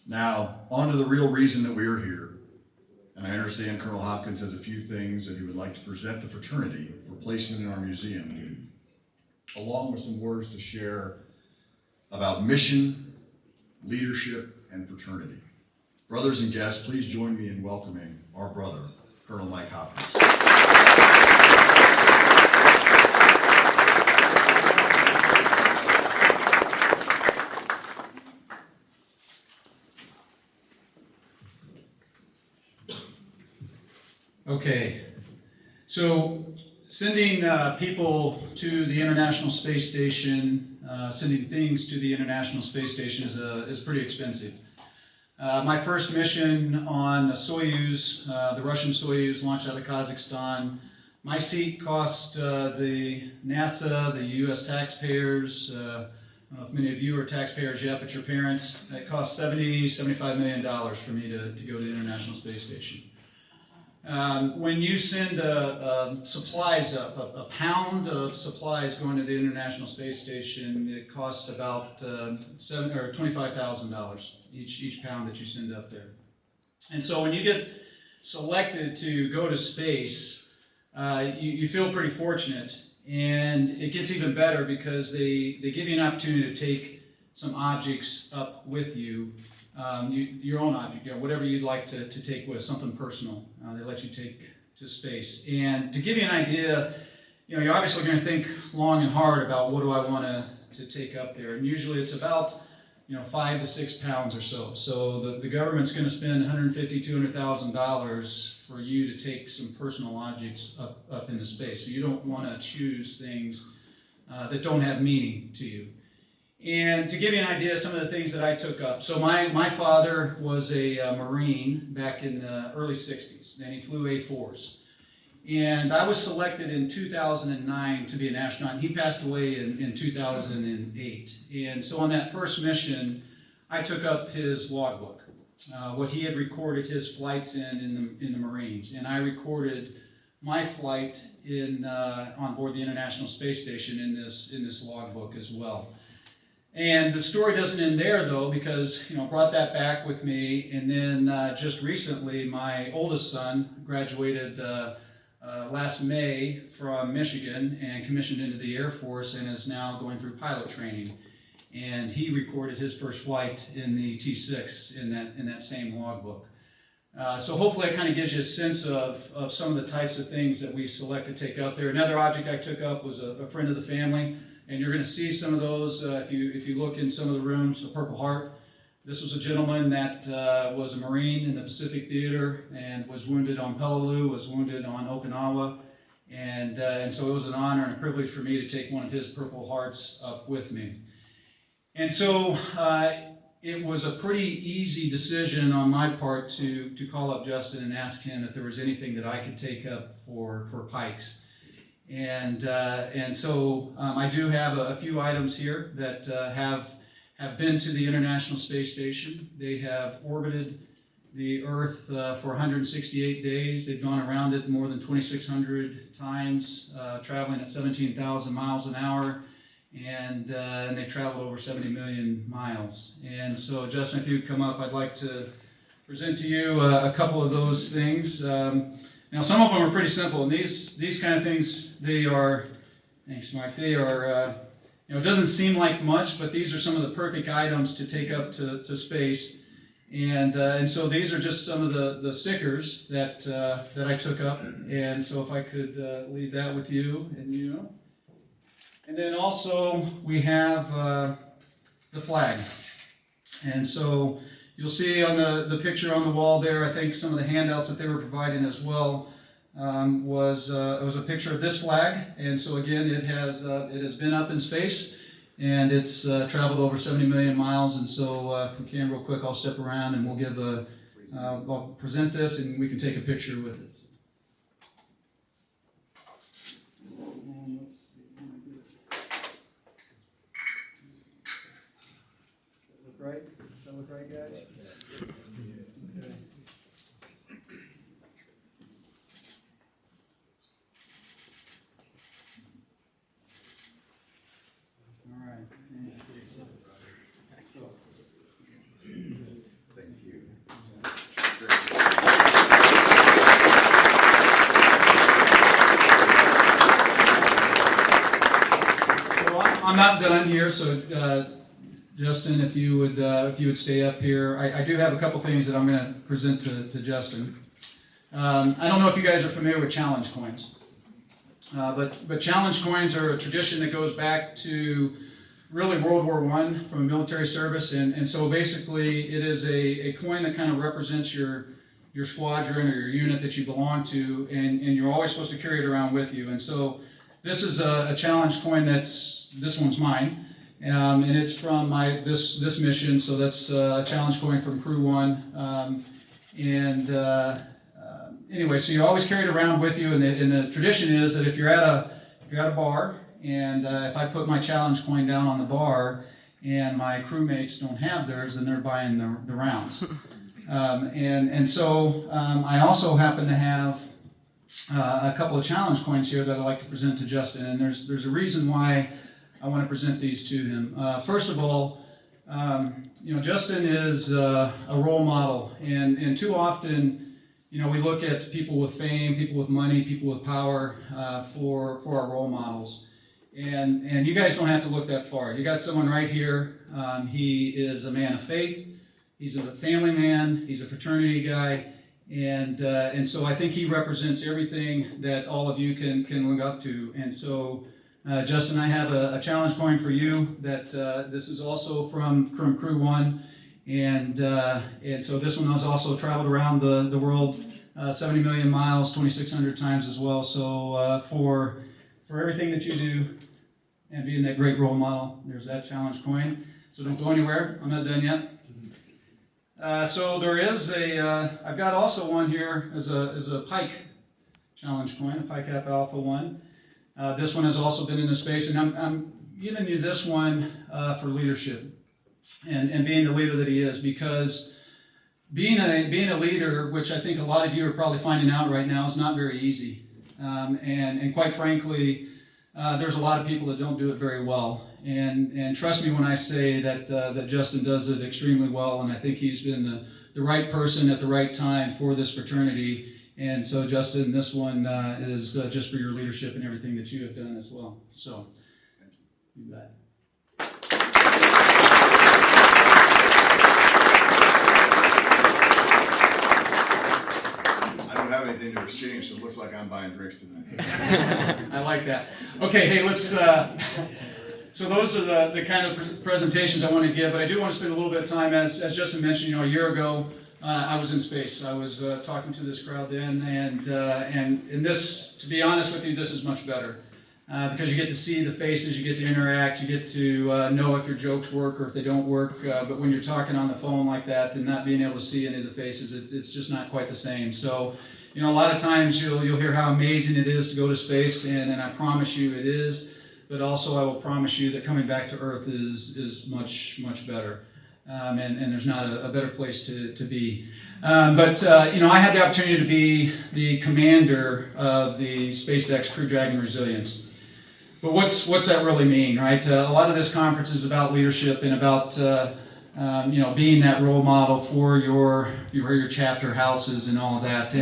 Now, on to the real reason that we are here. And I understand Colonel Hopkins has a few things that he would like to present the fraternity for placement in our museum, along with some words to share about mission, leadership, and fraternity. Brothers and guests, please join me in welcoming our brother, Colonel Mike Hopkins. Okay, so sending people to the International Space Station, sending things to the International Space Station is pretty expensive. My first mission on Soyuz, the Russian Soyuz launched out of Kazakhstan, my seat cost the NASA, the U.S. taxpayers, I don't know if many of you are taxpayers yet, but your parents, it cost $75 million for me to go to the International Space Station. When you send supplies up, a pound of supplies going to the International Space Station, it costs about $25,000 each pound that you send up there. And so when you get selected to go to space, you feel pretty fortunate, and it gets even better because they give you an opportunity to take some objects up with you. Your own object, whatever you'd like to take with, something personal, they let you take to space. And to give you an idea, you're obviously going to think long and hard about what do I want to take up there. And usually it's about 5 to 6 pounds or so. So the government's going to spend $150,000, $200,000 for you to take some personal objects up into space. So you don't want to choose things that don't have meaning to you. And to give you an idea of some of the things that I took up. So my father was a Marine back in the early 60s, and he flew A-4s. And I was selected in 2009 to be an astronaut. He passed away in 2008. And so on that first mission, I took up his logbook, what he had recorded his flights in the Marines. And I recorded my flight on board the International Space Station in this logbook as well. And the story doesn't end there, though, because brought that back with me, and then just recently, my oldest son graduated last May from Michigan and commissioned into the Air Force and is now going through pilot training. And he recorded his first flight in the T-6 in that same logbook. So hopefully, it kind of gives you a sense of some of the types of things that we select to take up there. Another object I took up was a friend of the family. And you're going to see some of those if you look in some of the rooms. A Purple Heart. This was a gentleman that was a Marine in the Pacific Theater and was wounded on Peleliu, was wounded on Okinawa, and so it was an honor and a privilege for me to take one of his Purple Hearts up with me. And so it was a pretty easy decision on my part to call up Justin and ask him if there was anything that I could take up for Pikes. And so I do have a few items here that have been to the International Space Station. They have orbited the Earth for 168 days. They've gone around it more than 2,600 times, traveling at 17,000 miles an hour, and they traveled over 70 million miles. And so, Justin, if you'd come up, I'd like to present to you a couple of those things. Now, some of them are pretty simple, and these kind of things, they are, thanks, Mike, they are, it doesn't seem like much, but these are some of the perfect items to take up to space. And so these are just some of the stickers that I took up. And so if I could leave that with you, and then also we have the flag. And so you'll see on the picture on the wall there, I think some of the handouts that they were providing as well was a picture of this flag. And so again, it has been up in space, and it's traveled over 70 million miles. And so if we can, real quick, I'll step around and we'll I'll present this, and we can take a picture with it. And let's see, look right? Does that look right, guys? Okay. All right. not done here, so Justin, if you would stay up here. I do have a couple things that I'm going to present to Justin. I don't know if you guys are familiar with challenge coins, but challenge coins are a tradition that goes back to really World War I from a military service, and so basically it is a coin that kind of represents your squadron or your unit that you belong to, and you're always supposed to carry it around with you. And so this is a challenge coin this one's mine, and it's from this mission, so that's a challenge coin from Crew 1. Anyway, so you always carry it around with you, and the tradition is that if you're at a bar, and if I put my challenge coin down on the bar, and my crewmates don't have theirs, then they're buying the rounds. So I also happen to have a couple of challenge coins here that I'd like to present to Justin, and there's a reason why I want to present these to him. First of all, Justin is a role model, and too often, we look at people with fame, people with money, people with power for our role models. And you guys don't have to look that far. You got someone right here. He is a man of faith. He's a family man. He's a fraternity guy. And so I think he represents everything that all of you can look up to. And so, Justin, I have a challenge coin for you that this is also from Crew 1. And so this one has also traveled around the world 70 million miles, 2,600 times as well. So for everything that you do and being that great role model, there's that challenge coin. So don't go anywhere. I'm not done yet. So there is I've got also one here as a Pike challenge coin, a Pike Half Alpha 1. This one has also been in the space, and I'm giving you this one for leadership and being the leader that he is, because being a leader, which I think a lot of you are probably finding out right now, is not very easy. And quite frankly, there's a lot of people that don't do it very well. And trust me when I say that Justin does it extremely well, and I think he's been the right person at the right time for this fraternity. And so, Justin, this one is just for your leadership and everything that you have done as well. So, you bet. Have anything to exchange, so it looks like I'm buying drinks tonight. I like that. Okay, hey, let's. So those are the kind of presentations I want to give, but I do want to spend a little bit of time, as Justin mentioned. A year ago, I was in space. I was talking to this crowd then, and this, to be honest with you, this is much better because you get to see the faces, you get to interact, you get to know if your jokes work or if they don't work. But when you're talking on the phone like that and not being able to see any of the faces, it's just not quite the same. So. A lot of times you'll hear how amazing it is to go to space, and I promise you it is, but also I will promise you that coming back to Earth is much, much better, and there's not a better place to be. But I had the opportunity to be the commander of the SpaceX Crew Dragon Resilience. But what's that really mean, right? A lot of this conference is about leadership and about being that role model for your chapter houses and all of that.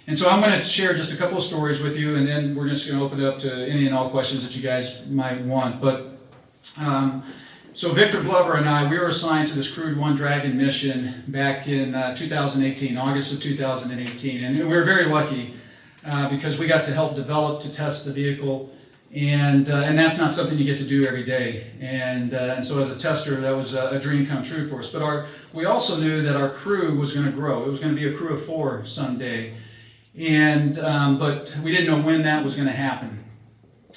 And so I'm going to share just a couple of stories with you, and then we're just going to open it up to any and all questions that you guys might want. But so Victor Glover and I, we were assigned to this Crew 1 Dragon mission back in 2018, August of 2018. And we were very lucky because we got to help develop, to test the vehicle. And that's not something you get to do every day. And so as a tester, that was a dream come true for us. But we also knew that our crew was going to grow. It was going to be a crew of 4 someday. But we didn't know when that was going to happen.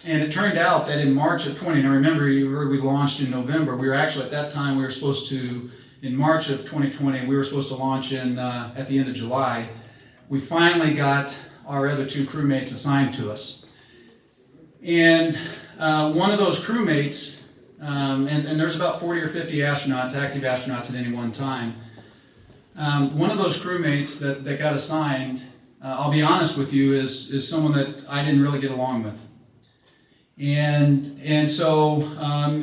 And it turned out that in March of 20, now remember you heard we launched in November. We were actually at that time, in March of 2020, we were supposed to launch at the end of July. We finally got our other 2 crewmates assigned to us. And one of those crewmates, and there's about 40 or 50 astronauts, active astronauts at any one time. One of those crewmates that got assigned, I'll be honest with you, is someone that I didn't really get along with. And so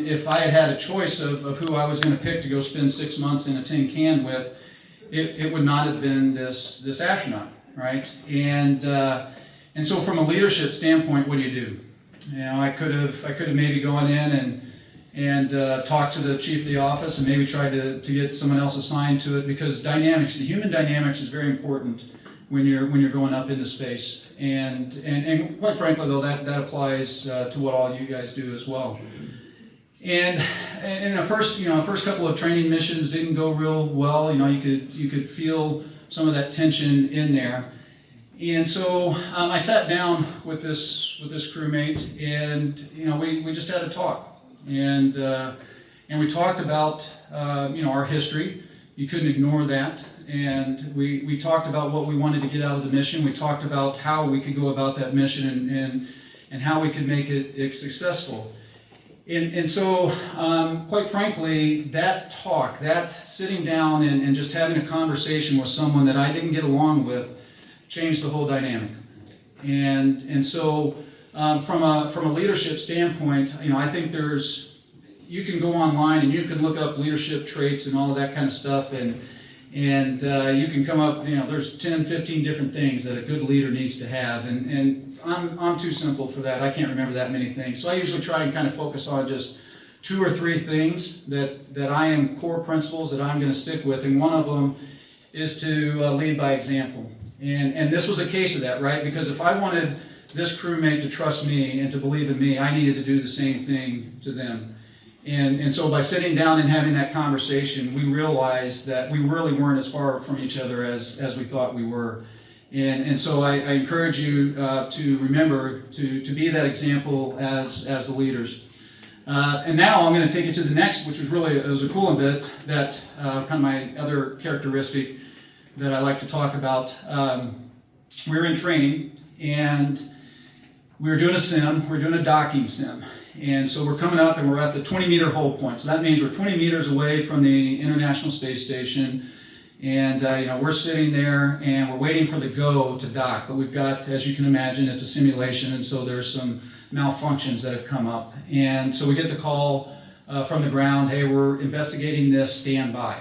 if I had a choice of who I was going to pick to go spend 6 months in a tin can with, it would not have been this astronaut, right? And so from a leadership standpoint, what do? I could have maybe gone in and talk to the chief of the office and maybe try to get someone else assigned to it, because dynamics, the human dynamics is very important when you're going up into space. And quite frankly though, that applies to what all you guys do as well. And the first couple of training missions didn't go real well. You could feel some of that tension in there. And so I sat down with this crewmate, and we just had a talk. And we talked about our history. You couldn't ignore that. And we talked about what we wanted to get out of the mission. We talked about how we could go about that mission and how we could make it successful. And so, quite frankly, that talk, that sitting down and just having a conversation with someone that I didn't get along with, changed the whole dynamic. And so, from a leadership standpoint, I think you can go online and you can look up leadership traits and all of that kind of stuff, and you can come up, there's 10, 15 different things that a good leader needs to have, and I'm too simple for that. I can't remember that many things. So I usually try and kind of focus on just 2 or 3 things that I am core principles that I'm going to stick with, and one of them is to lead by example. And this was a case of that, right? Because if I wanted this crewmate to trust me and to believe in me, I needed to do the same thing to them. And so by sitting down and having that conversation, we realized that we really weren't as far from each other as we thought we were. And so I encourage you to remember to be that example as the leaders. And now I'm going to take you to the next, which was a cool bit, that kind of my other characteristic that I like to talk about. We were in training, and we were doing a sim. We're doing a docking sim. And so we're coming up and we're at the 20-meter hold point. So that means we're 20 meters away from the International Space Station. And we're sitting there and we're waiting for the go to dock. But we've got, as you can imagine, it's a simulation, and so there's some malfunctions that have come up. And so we get the call from the ground, hey, we're investigating this, stand by.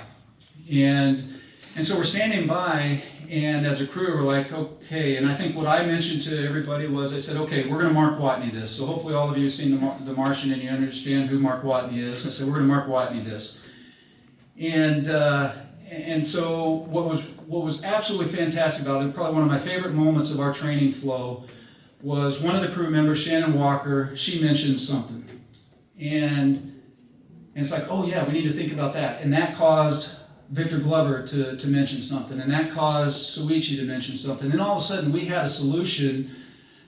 And so we're standing by, and as a crew, we're like, okay. And I think what I mentioned to everybody was, I said, okay, we're going to Mark Watney this. So hopefully all of you have seen The Martian and you understand who Mark Watney is. I said, we're going to Mark Watney this. And so what was absolutely fantastic about it, probably one of my favorite moments of our training flow, was one of the crew members, Shannon Walker, she mentioned something. And it's like, oh yeah, we need to think about that. And that caused Victor Glover to mention something, and that caused Suichi to mention something. And all of a sudden we had a solution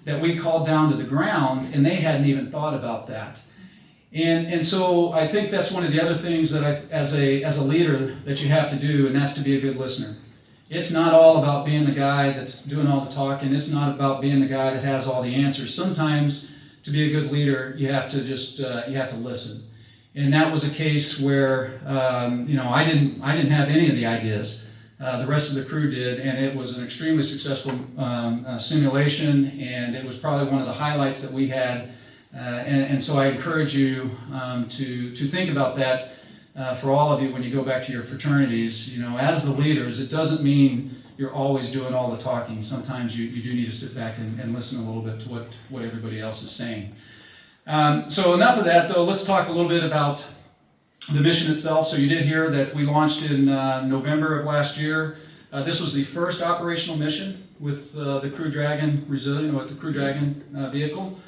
that we called down to the ground, and they hadn't even thought about that. And so I think that's one of the other things that as a leader that you have to do, and that's to be a good listener. It's not all about being the guy that's doing all the talking. It's not about being the guy that has all the answers. Sometimes to be a good leader, you have to just you have to listen. And that was a case where I didn't have any of the ideas. The rest of the crew did, and it was an extremely successful simulation, and it was probably one of the highlights that we had. And so I encourage you to think about that for all of you when you go back to your fraternities. As the leaders, it doesn't mean you're always doing all the talking. Sometimes you do need to sit back and listen a little bit to what everybody else is saying. So enough of that, though. Let's talk a little bit about the mission itself. So you did hear that we launched in November of last year. This was the first operational mission with the Crew Dragon Resilient, with the Crew Dragon vehicle.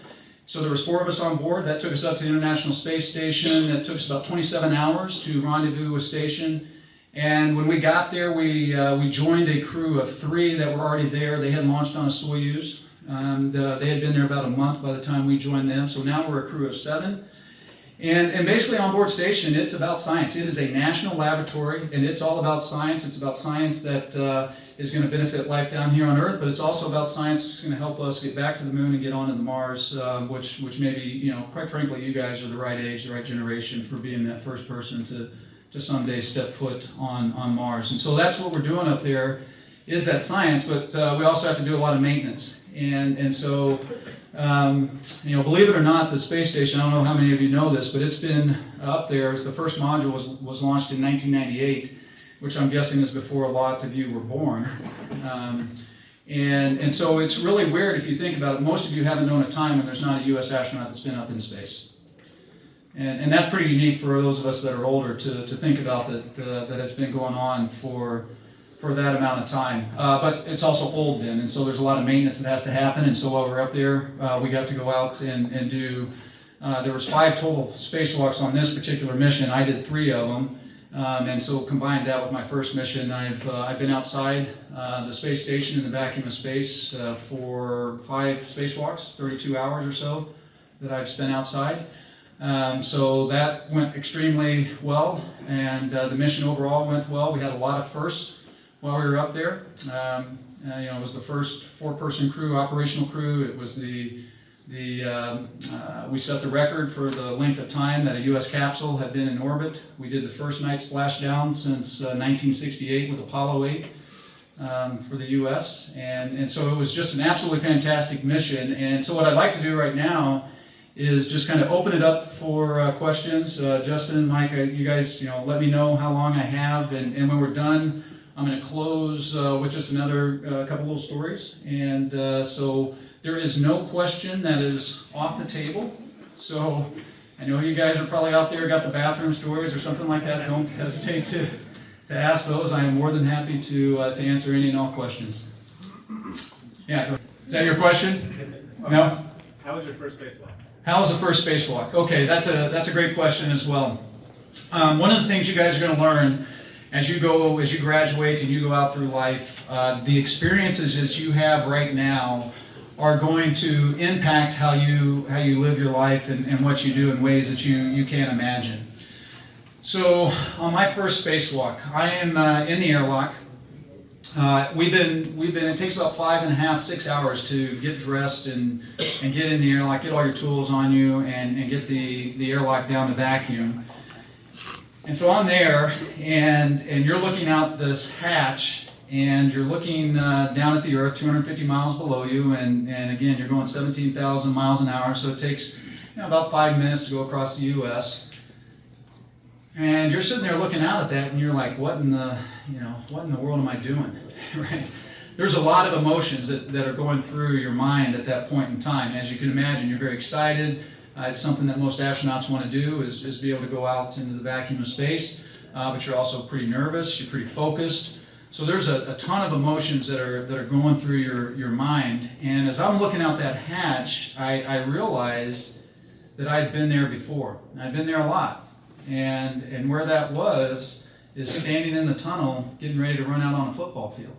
So there was 4 of us on board. That took us up to the International Space Station. That took us about 27 hours to rendezvous with station. And when we got there, we joined a crew of 3 that were already there. They had launched on a Soyuz. They had been there about a month by the time we joined them. So now we're a crew of 7. And basically on board station, it's about science. It is a national laboratory, and it's all about science. It's about science that is going to benefit life down here on Earth, but it's also about science that's going to help us get back to the moon and get on to Mars, which maybe, quite frankly, you guys are the right age, the right generation for being that first person to someday step foot on Mars. And so that's what we're doing up there, is that science, but we also have to do a lot of maintenance. And so, believe it or not, the space station, I don't know how many of you know this, but it's been up there. The first module was launched in 1998, which I'm guessing is before a lot of you were born. And so it's really weird if you think about it. Most of you haven't known a time when there's not a U.S. astronaut that's been up in space. And that's pretty unique for those of us that are older to think about that it's been going on for that amount of time. But it's also old then, and so there's a lot of maintenance that has to happen. And so while we're up there, we got to go out and do, there was 5 total spacewalks on this particular mission. I did 3 of them. And so combined that with my first mission, I've been outside the space station in the vacuum of space for 5 spacewalks, 32 hours or so that I've spent outside. So that went extremely well, and the mission overall went well. We had a lot of firsts while we were up there. It was the first 4-person crew, operational crew. It was we set the record for the length of time that a U.S. capsule had been in orbit. We did the first night splashdown since 1968 with Apollo 8 for the U.S. And so it was just an absolutely fantastic mission. And so what I'd like to do right now is just kind of open it up for questions. Justin, Mike, you guys, let me know how long I have, and when we're done, I'm going to close with just another couple little stories. And so there is no question that is off the table. So I know you guys are probably out there got the bathroom stories or something like that. Don't hesitate to ask those. I am more than happy to answer any and all questions. Yeah, go ahead. Is that your question? No? How was your first spacewalk? How was the first spacewalk? Okay, that's a great question as well. One of the things you guys are going to learn as you graduate and you go out through life, the experiences that you have right now are going to impact how you live your life and what you do in ways that you can't imagine. So on my first spacewalk, I am in the airlock. It takes about 5.5, 6 hours to get dressed and get in the airlock, get all your tools on you, and get the airlock down to vacuum. And so I'm there, and you're looking out this hatch, and you're looking down at the Earth, 250 miles below you, and again, you're going 17,000 miles an hour, so it takes about 5 minutes to go across the U.S. And you're sitting there looking out at that, and you're like, what in the world am I doing? Right? There's a lot of emotions that are going through your mind at that point in time. As you can imagine, you're very excited. It's something that most astronauts want to do is be able to go out into the vacuum of space, but you're also pretty nervous, you're pretty focused. So there's a ton of emotions that are going through your mind. And as I'm looking out that hatch, I realized that I'd been there before. I'd been there a lot. And where that was is standing in the tunnel getting ready to run out on a football field.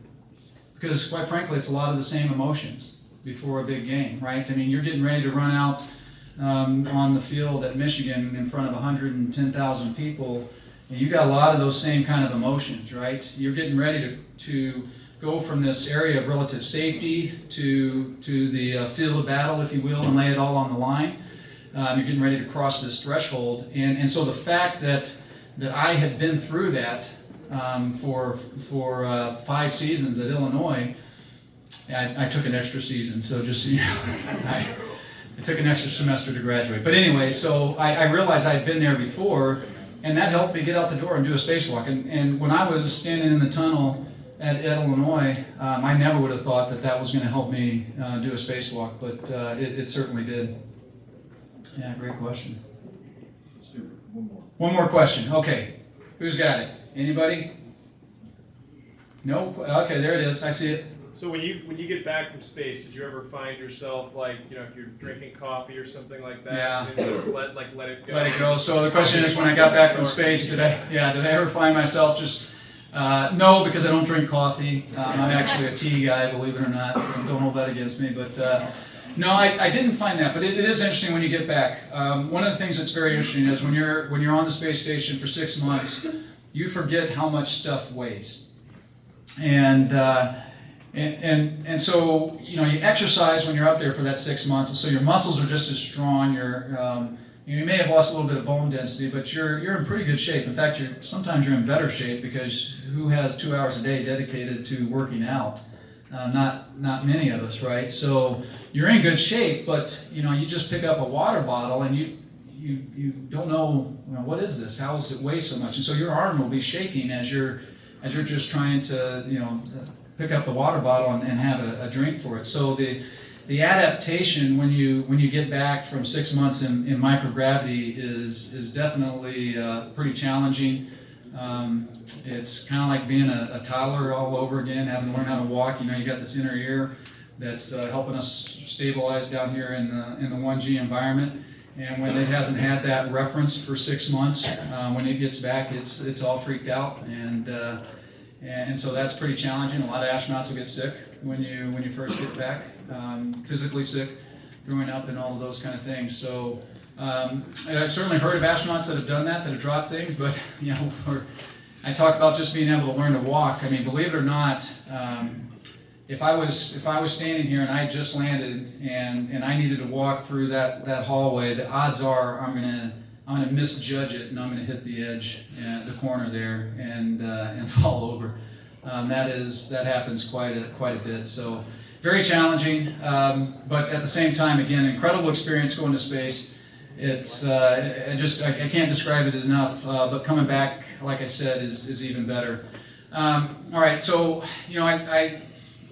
Because quite frankly, it's a lot of the same emotions before a big game, right? I mean, you're getting ready to run out on the field at Michigan in front of 110,000 people, and you got a lot of those same kind of emotions, right? You're getting ready to go from this area of relative safety to the field of battle, if you will, and lay it all on the line. You're getting ready to cross this threshold, and so the fact that I had been through that for 5 seasons at Illinois, I took an extra season, so just so you know, I took an extra semester to graduate. But anyway, so I realized I'd been there before, and that helped me get out the door and do a spacewalk. And when I was standing in the tunnel at Illinois, I never would have thought that was going to help me do a spacewalk, but it certainly did. Yeah, great question. Let's do one more. One more question. Okay, who's got it? Anybody? No? Okay, there it is. I see it. So when you get back from space, did you ever find yourself if you're drinking coffee or something like that, Yeah. and just let it go? Let it go. So the question is, when I got back from space, did I ever find myself just no, because I don't drink coffee. I'm actually a tea guy, believe it or not. Don't hold that against me, but no, I didn't find that. But it is interesting when you get back. One of the things that's very interesting is when you're on the space station for 6 months, you forget how much stuff weighs, and so you exercise when you're up there for that 6 months, and so your muscles are just as strong. You may have lost a little bit of bone density, but you're in pretty good shape. In fact, sometimes you're in better shape, because who has 2 hours a day dedicated to working out? Not many of us, right? So you're in good shape, but you just pick up a water bottle and you don't know, what is this? How does it weigh so much? And so your arm will be shaking as you're just trying to pick up the water bottle and have a drink for it. So the the adaptation when you get back from 6 months in microgravity is definitely pretty challenging. It's kind of like being a toddler all over again, having to learn how to walk. You got this inner ear that's helping us stabilize down here in the 1G environment. And when it hasn't had that reference for 6 months, when it gets back, it's all freaked out, and so that's pretty challenging. A lot of astronauts will get sick when you first get back, physically sick, throwing up, and all of those kind of things. So I've certainly heard of astronauts that have done that have dropped things, but I talk about just being able to learn to walk. I mean, believe it or not. If I was standing here and I had just landed and I needed to walk through that hallway, the odds are I'm gonna misjudge it and I'm gonna hit the edge, the corner there, and fall over. That happens quite a bit. So very challenging, but at the same time, again, incredible experience going to space. It's I can't describe it enough. But coming back, like I said, is even better. All right, so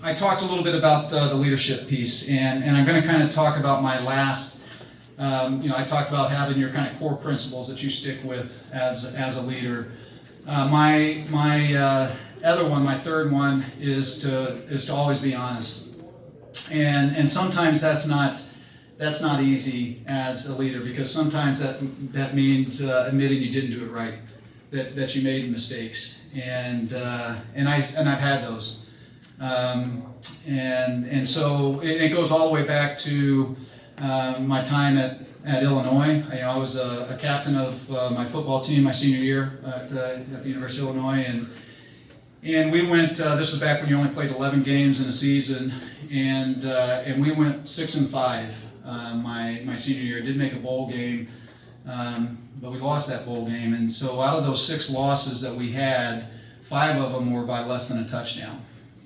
I talked a little bit about the leadership piece, and I'm going to kind of talk about my last. I talked about having your kind of core principles that you stick with as a leader. My other one, my third one, is to always be honest, and sometimes that's not easy as a leader, because sometimes that means admitting you didn't do it right, that you made mistakes, and I've had those. And so it goes all the way back to my time at Illinois. I was a captain of my football team my senior year at the University of Illinois, and we went. This was back when you only played 11 games in a season, and we went 6-5 my senior year. Did make a bowl game, but we lost that bowl game. And so out of those 6 losses that we had, 5 of them were by less than a touchdown.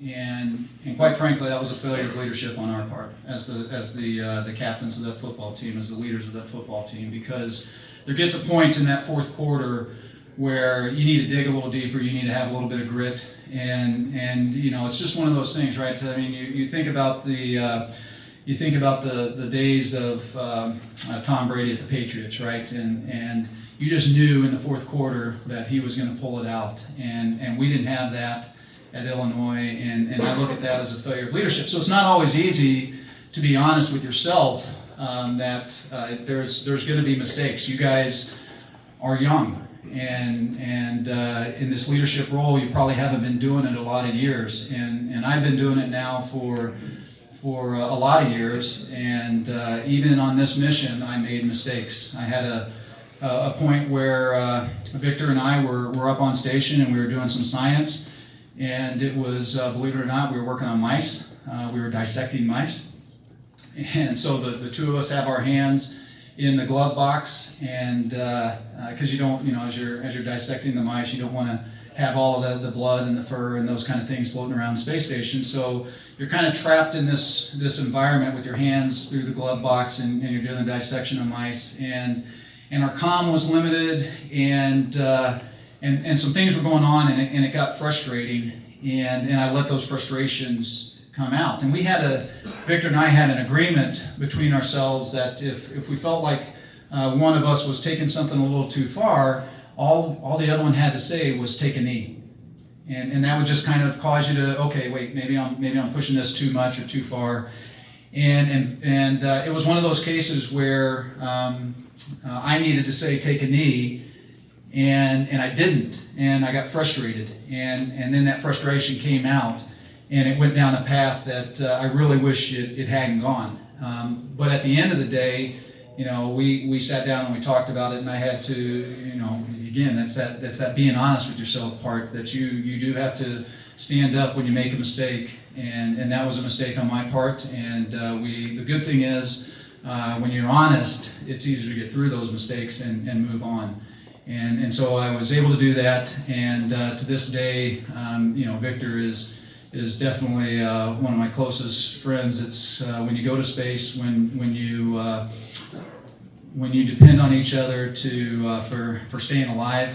And quite frankly, that was a failure of leadership on our part as the captains of that football team, as the leaders of that football team, because there gets a point in that fourth quarter where you need to dig a little deeper, you need to have a little bit of grit, and it's just one of those things, right? I mean, you think about the days of Tom Brady at the Patriots, right? And you just knew in the fourth quarter that he was going to pull it out, and we didn't have that at Illinois, and I look at that as a failure of leadership. So it's not always easy to be honest with yourself that there's going to be mistakes. You guys are young, and in this leadership role, you probably haven't been doing it a lot of years, and I've been doing it now for a lot of years, and even on this mission, I made mistakes. I had a point where Victor and I were up on station, and we were doing some science. And it was, believe it or not, we were working on mice. We were dissecting mice. And so the two of us have our hands in the glove box, and because you don't, as you're dissecting the mice, you don't want to have all of the blood and the fur and those kind of things floating around the space station. So you're kind of trapped in this environment with your hands through the glove box, and you're doing the dissection of mice. And our comm was limited, and some things were going on, and it got frustrating, and I let those frustrations come out. And Victor and I had an agreement between ourselves that if we felt like one of us was taking something a little too far, all the other one had to say was take a knee. And that would just kind of cause you to, okay, wait, maybe I'm pushing this too much or too far. And it was one of those cases where I needed to say take a knee, and I didn't, and I got frustrated, and then that frustration came out, and it went down a path that I really wish it hadn't gone. But at the end of the day, we sat down and we talked about it, and I had to, again, that's that being honest with yourself part, that you do have to stand up when you make a mistake, and that was a mistake on my part, and the good thing is when you're honest, it's easier to get through those mistakes and move on. And so I was able to do that, and to this day, Victor is definitely one of my closest friends. It's when you go to space, when you depend on each other for staying alive,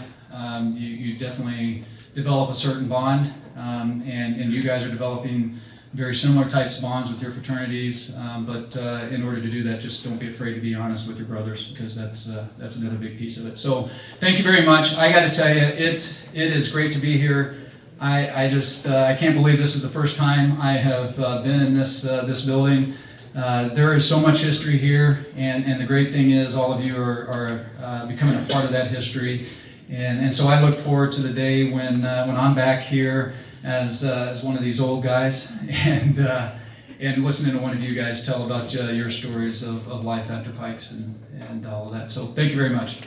you definitely develop a certain bond, and you guys are developing very similar types of bonds with your fraternities, but in order to do that, just don't be afraid to be honest with your brothers, because that's another big piece of it. So thank you very much. I got to tell you, it is great to be here. I can't believe this is the first time I have been in this building. There is so much history here, and the great thing is all of you are becoming a part of that history. And so I look forward to the day when I'm back here as one of these old guys and listening to one of you guys tell about your stories of life after Pikes and all of that. So thank you very much.